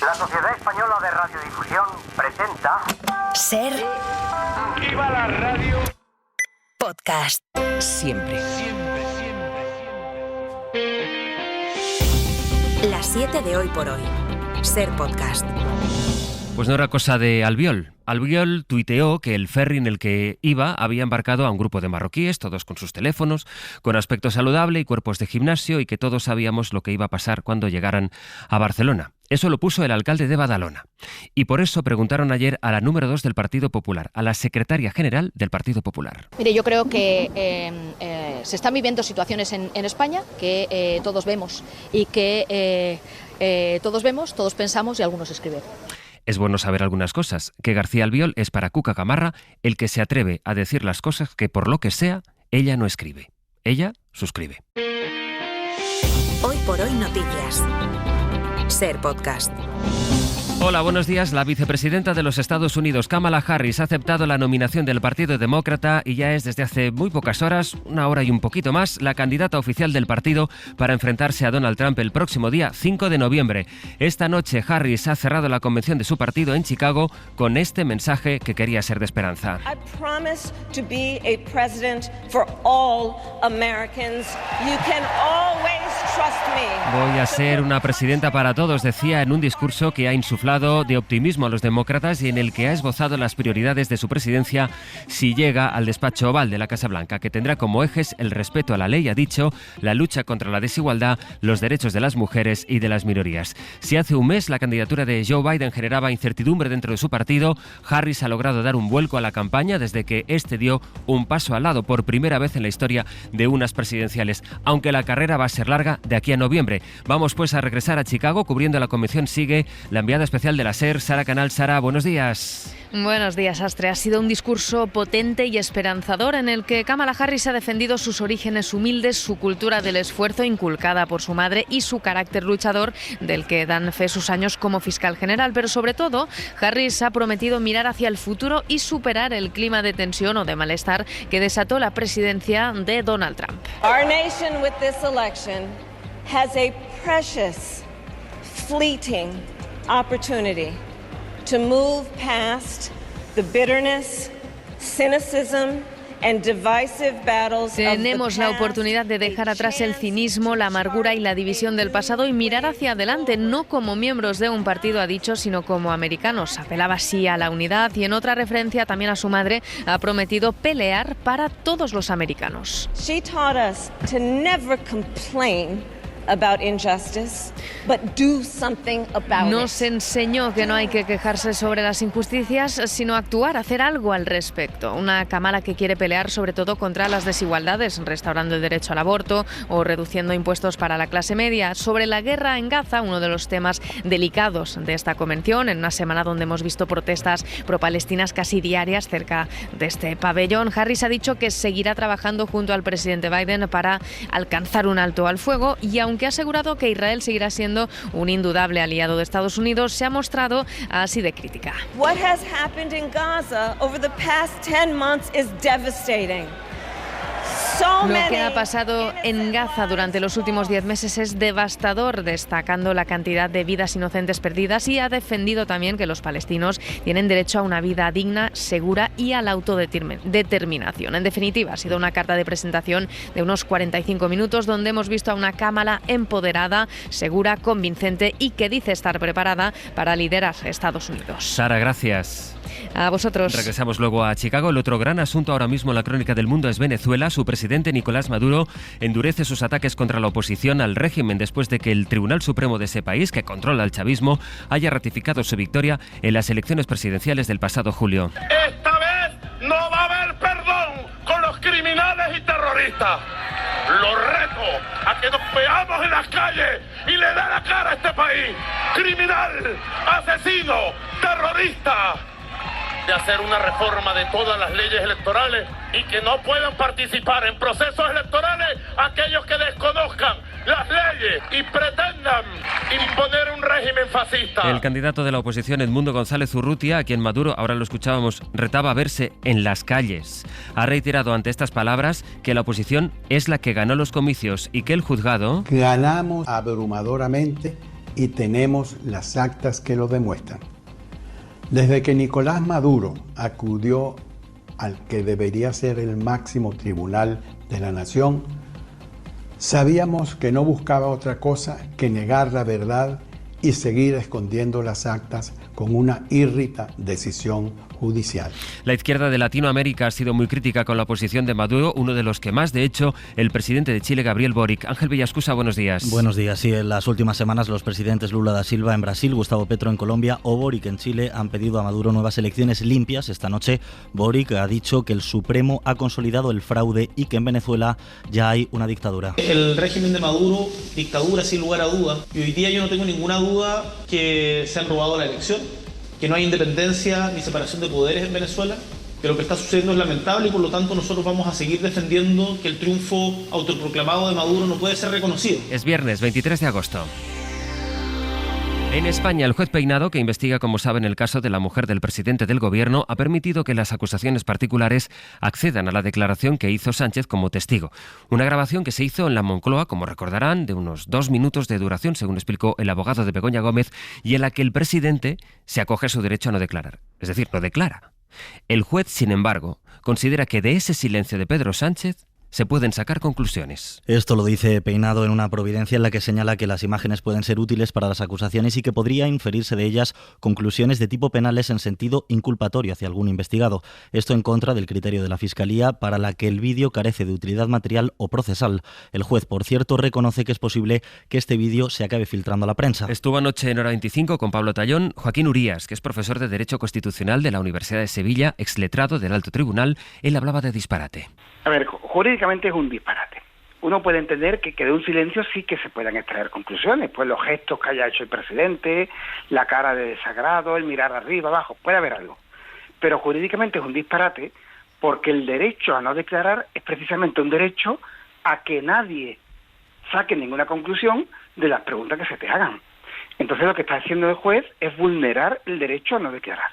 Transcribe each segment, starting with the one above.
La Sociedad Española de Radiodifusión presenta... Ser... ¡Viva la radio! Podcast. Siempre. Las 7 de Hoy por Hoy. Ser Podcast. Pues no era cosa de Albiol. Albiol tuiteó que el ferry en el que iba había embarcado a un grupo de marroquíes, todos con sus teléfonos, con aspecto saludable y cuerpos de gimnasio, y que todos sabíamos lo que iba a pasar cuando llegaran a Barcelona. Eso lo puso el alcalde de Badalona. Y por eso preguntaron ayer a la número 2 del Partido Popular, a la secretaria general del Partido Popular. Mire, yo creo que se están viviendo situaciones en España que todos vemos y que todos vemos, todos pensamos y algunos escriben. Es bueno saber algunas cosas, que García Albiol es para Cuca Gamarra el que se atreve a decir las cosas que por lo que sea, ella no escribe. Ella suscribe. Hoy por Hoy Noticias. Ser Podcast. Hola, buenos días. La vicepresidenta de los Estados Unidos, Kamala Harris, ha aceptado la nominación del Partido Demócrata y ya es desde hace muy pocas horas, una hora y un poquito más, la candidata oficial del partido para enfrentarse a Donald Trump el próximo día 5 de noviembre. Esta noche Harris ha cerrado la convención de su partido en Chicago con este mensaje que quería ser de esperanza. I promise to be a president for all Americans. You can always trust me. Voy a ser una presidenta para todos, decía en un discurso que ha insuflado de optimismo a los demócratas y en el que ha esbozado las prioridades de su presidencia si llega al despacho oval de la Casa Blanca, que tendrá como ejes el respeto a la ley, ha dicho, la lucha contra la desigualdad, los derechos de las mujeres y de las minorías. Si hace un mes la candidatura de Joe Biden generaba incertidumbre dentro de su partido, Harris ha logrado dar un vuelco a la campaña desde que este dio un paso al lado por primera vez en la historia de unas presidenciales, aunque la carrera va a ser larga de aquí a noviembre. Vamos pues a regresar a Chicago. Cubriendo la convención sigue la enviada especial de la SER, Sara Canal. Sara, buenos días. Buenos días, Astre. Ha sido un discurso potente y esperanzador en el que Kamala Harris ha defendido sus orígenes humildes, su cultura del esfuerzo inculcada por su madre y su carácter luchador del que dan fe sus años como fiscal general. Pero sobre todo, Harris ha prometido mirar hacia el futuro y superar el clima de tensión o de malestar que desató la presidencia de Donald Trump. Our nation with this election has a precious, fleeting opportunity to move past the bitterness, cynicism and divisive battles. Tenemos la oportunidad de dejar atrás el cinismo, la amargura y la división del pasado y mirar hacia adelante, no como miembros de un partido, ha dicho, sino como americanos. Apelaba así a la unidad y en otra referencia también a su madre ha prometido pelear para todos los americanos. She taught us to never complain about injustice, but do something about Nos enseñó que no hay que quejarse sobre las injusticias, sino actuar, hacer algo al respecto. Una Kamala que quiere pelear sobre todo contra las desigualdades, restaurando el derecho al aborto o reduciendo impuestos para la clase media. Sobre la guerra en Gaza, uno de los temas delicados de esta convención, en una semana donde hemos visto protestas pro-palestinas casi diarias cerca de este pabellón, Harris ha dicho que seguirá trabajando junto al presidente Biden para alcanzar un alto al fuego y aunque ha asegurado que Israel seguirá siendo un indudable aliado de Estados Unidos, se ha mostrado así de crítica. What has happened in Gaza over the past 10 months is devastating. Lo que ha pasado en Gaza durante los últimos 10 meses es devastador, destacando la cantidad de vidas inocentes perdidas, y ha defendido también que los palestinos tienen derecho a una vida digna, segura y a la autodeterminación. En definitiva, ha sido una carta de presentación de unos 45 minutos donde hemos visto a una Kamala empoderada, segura, convincente y que dice estar preparada para liderar Estados Unidos. Sara, gracias. A vosotros. Regresamos luego a Chicago. El otro gran asunto ahora mismo en la crónica del mundo es Venezuela. Su presidente Nicolás Maduro endurece sus ataques contra la oposición al régimen después de que el Tribunal Supremo de ese país, que controla el chavismo, haya ratificado su victoria en las elecciones presidenciales del pasado julio. Esta vez no va a haber perdón con los criminales y terroristas. Lo reto a que nos veamos en las calles y le dé la cara a este país. Criminal, asesino, terrorista. De hacer una reforma de todas las leyes electorales y que no puedan participar en procesos electorales aquellos que desconozcan las leyes y pretendan imponer un régimen fascista. El candidato de la oposición, Edmundo González Urrutia, a quien Maduro, ahora lo escuchábamos, retaba a verse en las calles. Ha reiterado ante estas palabras que la oposición es la que ganó los comicios y que el juzgado... Ganamos abrumadoramente y tenemos las actas que lo demuestran. Desde que Nicolás Maduro acudió al que debería ser el máximo tribunal de la nación, sabíamos que no buscaba otra cosa que negar la verdad y seguir escondiendo las actas con una írrita decisión judicial. La izquierda de Latinoamérica ha sido muy crítica con la posición de Maduro, uno de los que más, de hecho, el presidente de Chile, Gabriel Boric. Ángel Villascusa, buenos días. Buenos días. Sí, en las últimas semanas los presidentes Lula da Silva en Brasil, Gustavo Petro en Colombia o Boric en Chile han pedido a Maduro nuevas elecciones limpias. Esta noche Boric ha dicho que el Supremo ha consolidado el fraude y que en Venezuela ya hay una dictadura. El régimen de Maduro, dictadura sin lugar a duda, y hoy día yo no tengo ninguna duda que se han robado la elección, que no hay independencia ni separación de poderes en Venezuela, que lo que está sucediendo es lamentable y por lo tanto nosotros vamos a seguir defendiendo que el triunfo autoproclamado de Maduro no puede ser reconocido. Es viernes 23 de agosto. En España, el juez Peinado, que investiga, como saben, el caso de la mujer del presidente del gobierno, ha permitido que las acusaciones particulares accedan a la declaración que hizo Sánchez como testigo. Una grabación que se hizo en la Moncloa, como recordarán, de unos 2 minutos de duración, según explicó el abogado de Begoña Gómez, y en la que el presidente se acoge a su derecho a no declarar. Es decir, no declara. El juez, sin embargo, considera que de ese silencio de Pedro Sánchez se pueden sacar conclusiones. Esto lo dice Peinado en una providencia en la que señala que las imágenes pueden ser útiles para las acusaciones y que podría inferirse de ellas conclusiones de tipo penales en sentido inculpatorio hacia algún investigado. Esto en contra del criterio de la Fiscalía, para la que el vídeo carece de utilidad material o procesal. El juez, por cierto, reconoce que es posible que este vídeo se acabe filtrando a la prensa. Estuvo anoche en Hora 25 con Pablo Tallón, Joaquín Urías, que es profesor de Derecho Constitucional de la Universidad de Sevilla, exletrado del Alto Tribunal. Él hablaba de disparate. A ver, jurídicamente es un disparate. Uno puede entender que de un silencio sí que se puedan extraer conclusiones, pues los gestos que haya hecho el presidente, la cara de desagrado, el mirar arriba, abajo, puede haber algo. Pero jurídicamente es un disparate porque el derecho a no declarar es precisamente un derecho a que nadie saque ninguna conclusión de las preguntas que se te hagan. Entonces lo que está haciendo el juez es vulnerar el derecho a no declarar.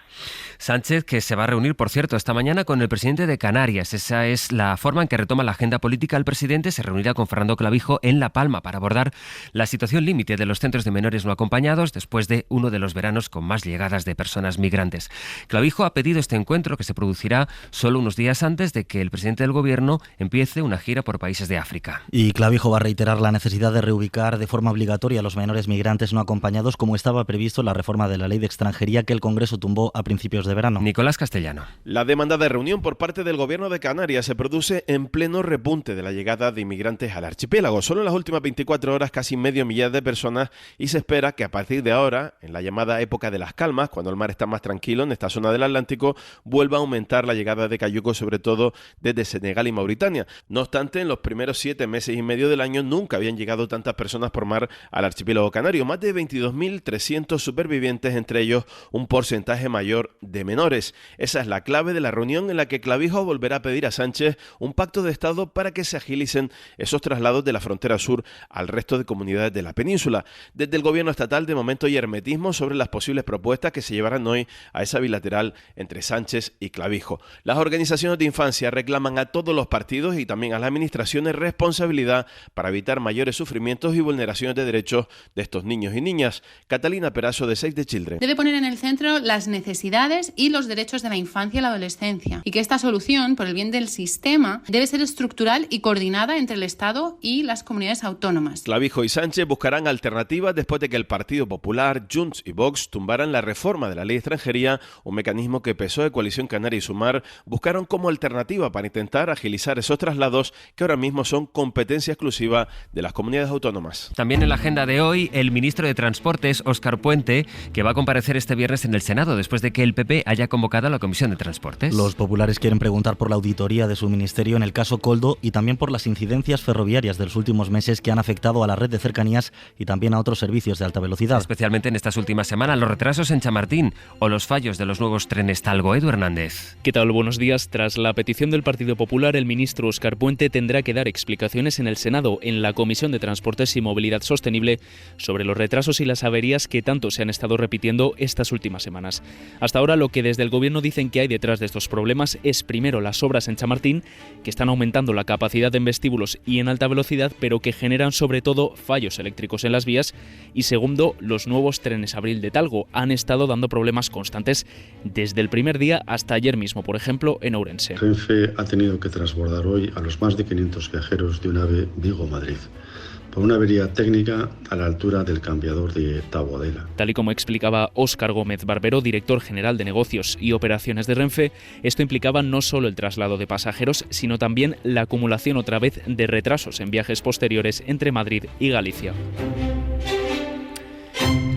Sánchez, que se va a reunir, por cierto, esta mañana con el presidente de Canarias. Esa es la forma en que retoma la agenda política el presidente. Se reunirá con Fernando Clavijo en La Palma para abordar la situación límite de los centros de menores no acompañados después de uno de los veranos con más llegadas de personas migrantes. Clavijo ha pedido este encuentro, que se producirá solo unos días antes de que el presidente del gobierno empiece una gira por países de África. Y Clavijo va a reiterar la necesidad de reubicar de forma obligatoria a los menores migrantes no acompañados, como estaba previsto en la reforma de la Ley de Extranjería que el Congreso tumbó a principios de verano. Nicolás Castellano. La demanda de reunión por parte del gobierno de Canarias se produce en pleno repunte de la llegada de inmigrantes al archipiélago. Solo en las últimas 24 horas casi medio millar de personas, y se espera que a partir de ahora, en la llamada época de las calmas, cuando el mar está más tranquilo en esta zona del Atlántico, vuelva a aumentar la llegada de cayucos, sobre todo desde Senegal y Mauritania. No obstante, en los primeros 7 meses y medio del año nunca habían llegado tantas personas por mar al archipiélago canario. Más de 22.300 supervivientes, entre ellos un porcentaje mayor de menores. Esa es la clave de la reunión en la que Clavijo volverá a pedir a Sánchez un pacto de Estado para que se agilicen esos traslados de la frontera sur al resto de comunidades de la península. Desde el gobierno estatal, de momento, hay hermetismo sobre las posibles propuestas que se llevarán hoy a esa bilateral entre Sánchez y Clavijo. Las organizaciones de infancia reclaman a todos los partidos y también a las administraciones responsabilidad para evitar mayores sufrimientos y vulneraciones de derechos de estos niños y niñas. Catalina Peraso, de Save the Children. Debe poner en el centro las necesidades y los derechos de la infancia y la adolescencia, y que esta solución, por el bien del sistema, debe ser estructural y coordinada entre el Estado y las comunidades autónomas. Clavijo y Sánchez buscarán alternativas después de que el Partido Popular, Junts y Vox tumbaran la reforma de la Ley de Extranjería, un mecanismo que PSOE, Coalición Canaria y Sumar buscaron como alternativa para intentar agilizar esos traslados que ahora mismo son competencia exclusiva de las comunidades autónomas. También en la agenda de hoy, el ministro de Transportes, Óscar Puente, que va a comparecer este viernes en el Senado después de que el PP haya convocado a la Comisión de Transportes. Los populares quieren preguntar por la auditoría de su ministerio en el caso Koldo y también por las incidencias ferroviarias de los últimos meses que han afectado a la red de cercanías y también a otros servicios de alta velocidad. Especialmente en estas últimas semanas, los retrasos en Chamartín o los fallos de los nuevos trenes Talgo. Edu Hernández. ¿Qué tal? Buenos días. Tras la petición del Partido Popular, el ministro Óscar Puente tendrá que dar explicaciones en el Senado, en la Comisión de Transportes y Movilidad Sostenible, sobre los retrasos y y las averías que tanto se han estado repitiendo estas últimas semanas. Hasta ahora lo que desde el gobierno dicen que hay detrás de estos problemas es primero las obras en Chamartín, que están aumentando la capacidad en vestíbulos y en alta velocidad, pero que generan sobre todo fallos eléctricos en las vías, y segundo, los nuevos trenes Abril de Talgo han estado dando problemas constantes desde el primer día hasta ayer mismo, por ejemplo, en Ourense. Renfe ha tenido que transbordar hoy a los más de 500 viajeros de un AVE Vigo-Madrid por una avería técnica a la altura del cambiador de Taboadela. Tal y como explicaba Óscar Gómez Barbero, director general de negocios y operaciones de Renfe, esto implicaba no solo el traslado de pasajeros, sino también la acumulación otra vez de retrasos en viajes posteriores entre Madrid y Galicia.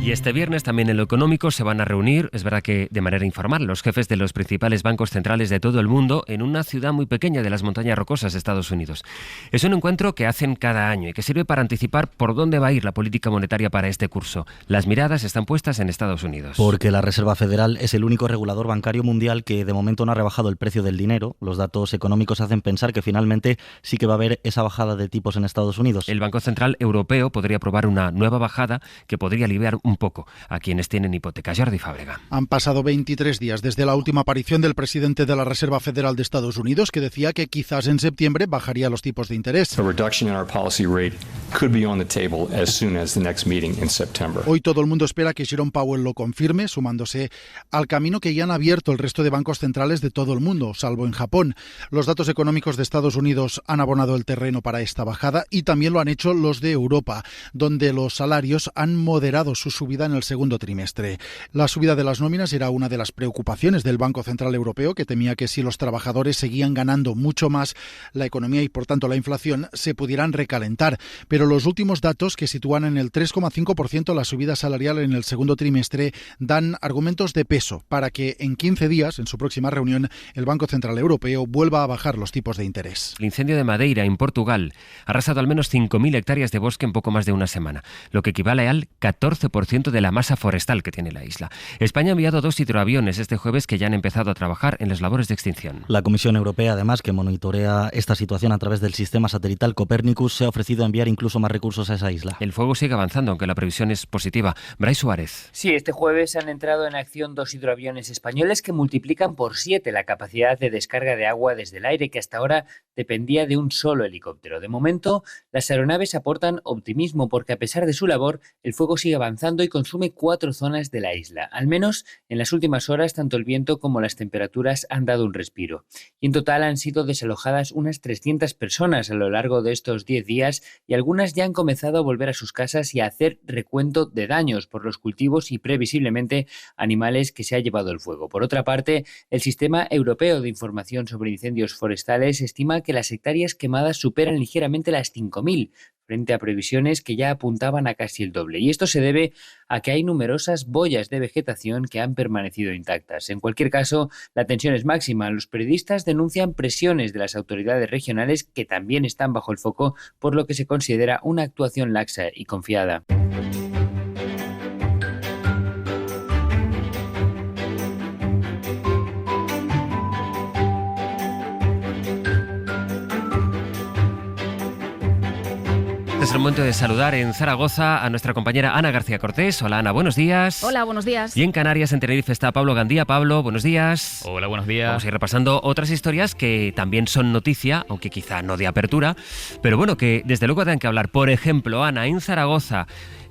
Y este viernes también en lo económico se van a reunir, es verdad que de manera informal, los jefes de los principales bancos centrales de todo el mundo en una ciudad muy pequeña de las montañas rocosas de Estados Unidos. Es un encuentro que hacen cada año y que sirve para anticipar por dónde va a ir la política monetaria para este curso. Las miradas están puestas en Estados Unidos. Porque la Reserva Federal es el único regulador bancario mundial que de momento no ha rebajado el precio del dinero. Los datos económicos hacen pensar que finalmente sí que va a haber esa bajada de tipos en Estados Unidos. El Banco Central Europeo podría aprobar una nueva bajada que podría aliviar un poco a quienes tienen hipotecas. Jordi Fábrega. Han pasado 23 días desde la última aparición del presidente de la Reserva Federal de Estados Unidos, que decía que quizás en septiembre bajaría los tipos de interés. Hoy todo el mundo espera que Jerome Powell lo confirme, sumándose al camino que ya han abierto el resto de bancos centrales de todo el mundo, salvo en Japón. Los datos económicos de Estados Unidos han abonado el terreno para esta bajada y también lo han hecho los de Europa, donde los salarios han moderado su subida en el segundo trimestre. La subida de las nóminas era una de las preocupaciones del Banco Central Europeo, que temía que si los trabajadores seguían ganando mucho más, la economía y por tanto la inflación se pudieran recalentar. Pero los últimos datos, que sitúan en el 3,5% la subida salarial en el segundo trimestre, dan argumentos de peso para que en 15 días, en su próxima reunión, el Banco Central Europeo vuelva a bajar los tipos de interés. El incendio de Madeira, en Portugal, ha arrasado al menos 5.000 hectáreas de bosque en poco más de una semana, lo que equivale al 14% de la masa forestal que tiene la isla. España ha enviado 2 hidroaviones este jueves que ya han empezado a trabajar en las labores de extinción. La Comisión Europea, además, que monitorea esta situación a través del sistema satelital Copernicus, se ha ofrecido a enviar incluso más recursos a esa isla. El fuego sigue avanzando, aunque la previsión es positiva. Brais Suárez. Sí, este jueves han entrado en acción 2 hidroaviones españoles que multiplican por 7 la capacidad de descarga de agua desde el aire, que hasta ahora dependía de un solo helicóptero. De momento, las aeronaves aportan optimismo porque, a pesar de su labor, el fuego sigue avanzando y consume 4 zonas de la isla. Al menos en las últimas horas, tanto el viento como las temperaturas han dado un respiro. Y en total han sido desalojadas unas 300 personas a lo largo de estos 10 días y algunas ya han comenzado a volver a sus casas y a hacer recuento de daños por los cultivos y previsiblemente animales que se ha llevado el fuego. Por otra parte, el Sistema Europeo de Información sobre Incendios Forestales estima que las hectáreas quemadas superan ligeramente las 5.000, frente a previsiones que ya apuntaban a casi el doble. Y esto se debe a que hay numerosas boyas de vegetación que han permanecido intactas. En cualquier caso, la tensión es máxima. Los periodistas denuncian presiones de las autoridades regionales que también están bajo el foco, por lo que se considera una actuación laxa y confiada. Es el momento de saludar en Zaragoza a nuestra compañera Ana García Cortés. Hola Ana, buenos días. Hola, buenos días. Y en Canarias, en Tenerife, está Pablo Gandía. Pablo, buenos días. Hola, buenos días. Vamos a ir repasando otras historias que también son noticia, aunque quizá no de apertura, pero bueno, que desde luego dan que hablar. Por ejemplo, Ana, en Zaragoza,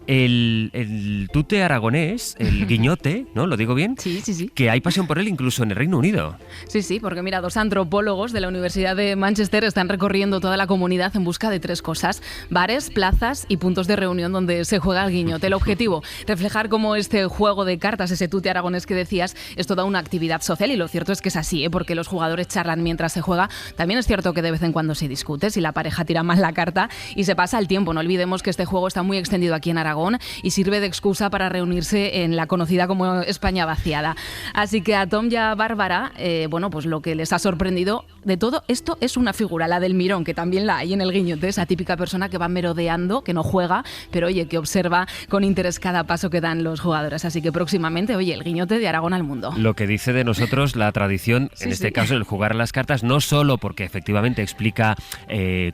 el tute aragonés, el guiñote, ¿no? ¿Lo digo bien? Sí, sí, sí. Que hay pasión por él incluso en el Reino Unido. Sí, sí, porque mira, 2 antropólogos de la Universidad de Manchester están recorriendo toda la comunidad en busca de 3 cosas: bares, plazas y puntos de reunión donde se juega el guiñote. El objetivo, reflejar cómo este juego de cartas, ese tute aragonés que decías, es toda una actividad social, y lo cierto es que es así, porque los jugadores charlan mientras se juega. También es cierto que de vez en cuando se discute si la pareja tira mal la carta y se pasa el tiempo. No olvidemos que este juego está muy extendido aquí en Aragón y sirve de excusa para reunirse en la conocida como España vaciada. Así que a Tom y a Bárbara, bueno, pues lo que les ha sorprendido de todo esto es una figura, la del mirón, que también la hay en el guiñote, esa típica persona que va merodeando, que no juega, pero oye, que observa con interés cada paso que dan los jugadores. Así que próximamente, oye, el guiñote de Aragón al mundo. Lo que dice de nosotros la tradición, en este caso el jugar a las cartas, no solo porque efectivamente explica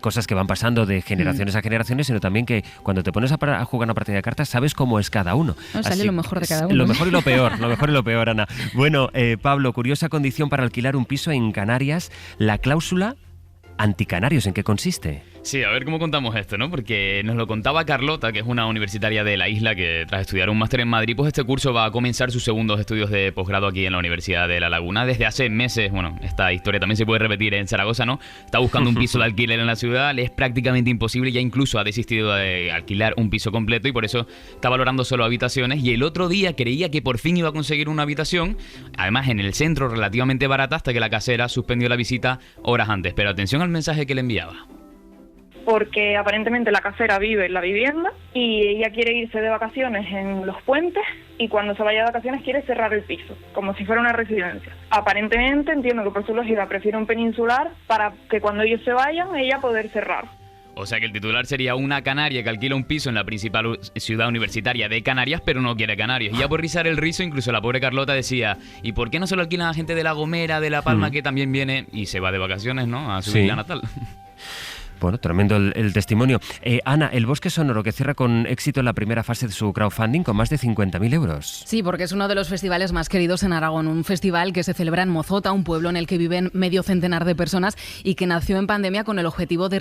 cosas que van pasando de generaciones a generaciones, sino también que cuando te pones a jugar una partida de cartas, sabes cómo es cada uno. Sale lo mejor de cada uno. Lo mejor y lo peor, Ana. Bueno, Pablo, curiosa condición para alquilar un piso en Canarias, la cláusula anticanarios, ¿en qué consiste? Sí, a ver cómo contamos esto, ¿no? Porque nos lo contaba Carlota, que es una universitaria de la isla que tras estudiar un máster en Madrid, pues este curso va a comenzar sus segundos estudios de posgrado aquí en la Universidad de La Laguna. Desde hace meses, bueno, esta historia también se puede repetir en Zaragoza, ¿no? Está buscando un piso de alquiler en la ciudad, le es prácticamente imposible, ya incluso ha desistido de alquilar un piso completo y por eso está valorando solo habitaciones. Y el otro día creía que por fin iba a conseguir una habitación, además en el centro relativamente barata, hasta que la casera suspendió la visita horas antes. Pero atención al mensaje que le enviaba. Porque aparentemente la casera vive en la vivienda y ella quiere irse de vacaciones en los puentes y cuando se vaya de vacaciones quiere cerrar el piso, como si fuera una residencia. Aparentemente, entiendo que por su lógica prefiere un peninsular para que cuando ellos se vayan, ella poder cerrar. O sea que el titular sería una canaria que alquila un piso en la principal ciudad universitaria de Canarias, pero no quiere canarios. Y ya por rizar el rizo, incluso la pobre Carlota decía, ¿y por qué no se lo alquilan a gente de La Gomera, de La Palma, que también viene y se va de vacaciones, ¿no? A su isla natal. Bueno, tremendo el testimonio. Ana, El Bosque Sonoro, que cierra con éxito la primera fase de su crowdfunding con más de 50.000 euros. Sí, porque es uno de los festivales más queridos en Aragón. Un festival que se celebra en Mozota, un pueblo en el que viven medio centenar de personas y que nació en pandemia con el objetivo de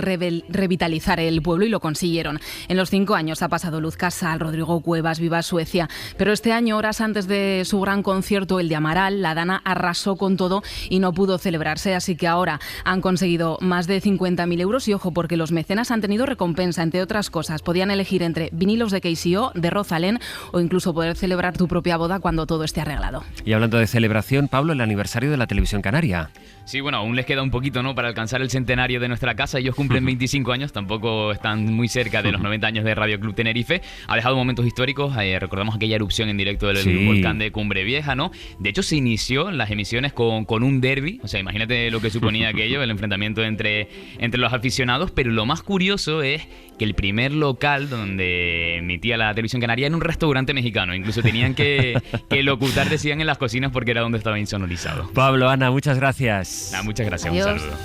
revitalizar el pueblo y lo consiguieron. En los 5 años ha pasado Luz Casal, Rodrigo Cuevas, Viva Suecia. Pero este año, horas antes de su gran concierto, el de Amaral, la Dana arrasó con todo y no pudo celebrarse. Así que ahora han conseguido más de 50.000 euros y ojo, porque los mecenas han tenido recompensa, entre otras cosas. Podían elegir entre vinilos de KCO, de Rosalén o incluso poder celebrar tu propia boda cuando todo esté arreglado. Y hablando de celebración, Pablo, el aniversario de la televisión canaria. Sí, bueno, aún les queda un poquito, ¿no?, para alcanzar el centenario de nuestra casa. Ellos cumplen 25 años, tampoco están muy cerca de los 90 años de Radio Club Tenerife. Ha dejado momentos históricos, recordamos aquella erupción en directo del volcán de Cumbre Vieja, ¿no? De hecho, se inició las emisiones con un derbi, o sea, imagínate lo que suponía aquello, el enfrentamiento entre los aficionados, pero lo más curioso es que el primer local donde emitía la televisión canaria era un restaurante mexicano. Incluso tenían que locutar, decían, en las cocinas porque era donde estaba insonorizado. Pablo, Ana, muchas gracias. Muchas gracias. Adiós. Un saludo.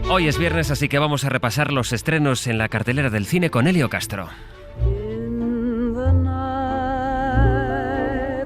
Hoy es viernes, así que vamos a repasar los estrenos en la cartelera del cine con Elio Castro.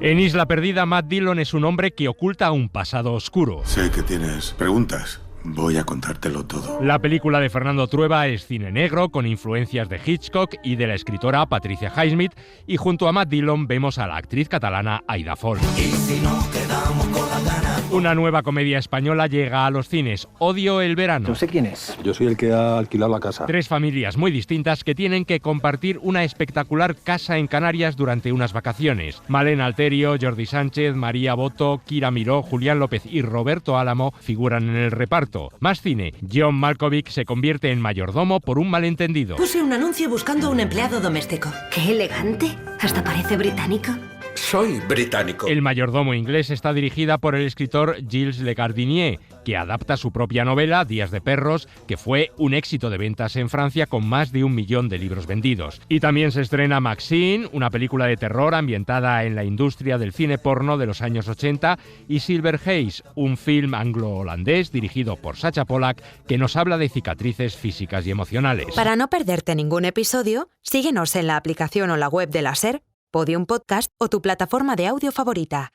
En Isla Perdida, Matt Dillon es un hombre que oculta un pasado oscuro. Sé que tienes preguntas. Voy a contártelo todo. La película de Fernando Trueba es cine negro, con influencias de Hitchcock y de la escritora Patricia Highsmith, y junto a Matt Dillon vemos a la actriz catalana Aida Font. Y si nos quedamos con la gana. Una nueva comedia española llega a los cines, Odio el verano. No sé quién es. Yo soy el que ha alquilado la casa. 3 familias muy distintas que tienen que compartir una espectacular casa en Canarias durante unas vacaciones. Malena Alterio, Jordi Sánchez, María Boto, Kira Miró, Julián López y Roberto Álamo figuran en el reparto. Más cine, John Malkovich se convierte en mayordomo por un malentendido. Puse un anuncio buscando un empleado doméstico. ¡Qué elegante! Hasta parece británico. Soy británico. El mayordomo inglés está dirigida por el escritor Gilles Le Gardinier, que adapta su propia novela, Días de Perros, que fue un éxito de ventas en Francia con más de 1 millón de libros vendidos. Y también se estrena Maxine, una película de terror ambientada en la industria del cine porno de los años 80, y Silver Haze, un film anglo-holandés dirigido por Sacha Pollack, que nos habla de cicatrices físicas y emocionales. Para no perderte ningún episodio, síguenos en la aplicación o la web de la SER, Podium Podcast o tu plataforma de audio favorita.